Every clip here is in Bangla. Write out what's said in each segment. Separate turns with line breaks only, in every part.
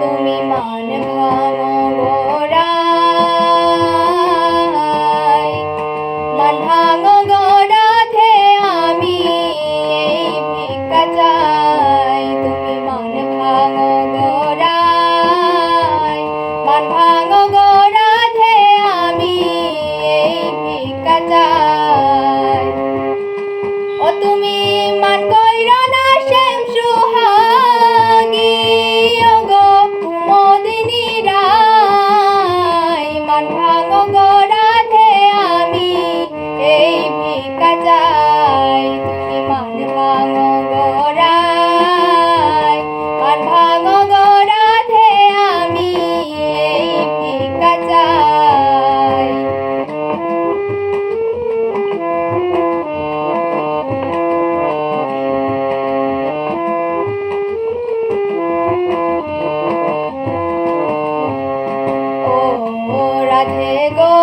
তুমি মান ভাঙো গোড়ায়, মান ভাঙো গোড়াতে আমি এই ভিক্ষা চাই। তুমি মান ভাঙো গোড়ায়, মান ভাঙো গোড়াতে আমি এই ভিক্ষা চাই। ও তুমি মান কইরা না শ্যাম সুহাগী, ও গো কুমুদিনী রায়, মান ভাঙো গোড়াতে আমি এই ভিক্ষা চাই। তুমি মান ভাঙো গোড়ায়, মান ভাঙো গোড়াতে আমি এই ভিক্ষা চাই। রাধে গো,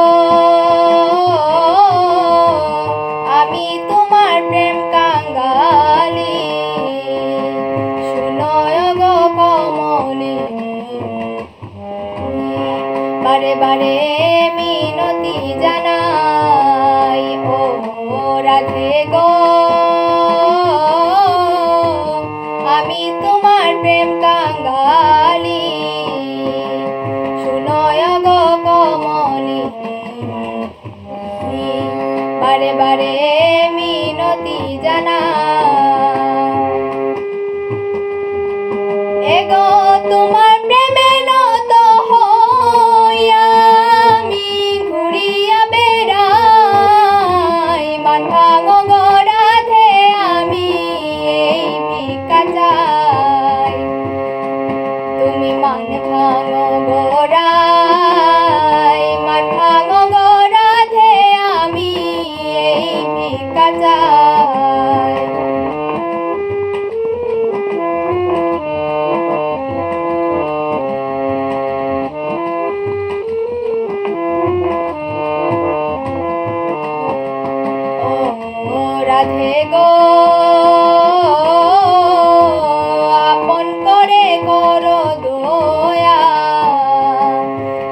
আমি তোমার প্রেম কাঙ্গালি, শুনয় গো কমলিনী, বারে বারে মিনতি জানাই। ও রাধে গো, আমি তোমার প্রেম কাঙ্গালি, শুনয় গো কমলিনী, বারে বারে মিনতি জানাই। এগো তোমার প্রেমে নত হইয়া আমি ঘুরিয়া বেড়াই, মান ভাঙো গোড়াতে আমি এই ভিক্ষা চাই। তুমি মান ভাঙো গোড়ায়, মান ভাঙো গোড়াতে আমি এই ভিক্ষা চাই। ও রাধে গো, আপন করে করো দয়া,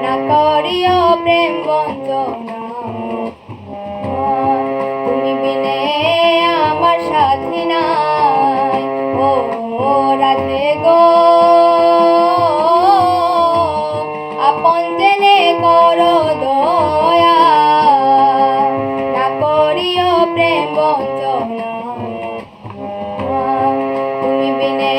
না করিও প্রেম বঞ্চনা। তুমি বিনে আমার সাথী নাই। ও রাধে গো, আপন জেনে করো দয়া, না করিও প্রেম বঞ্চনা। তুমি বিনে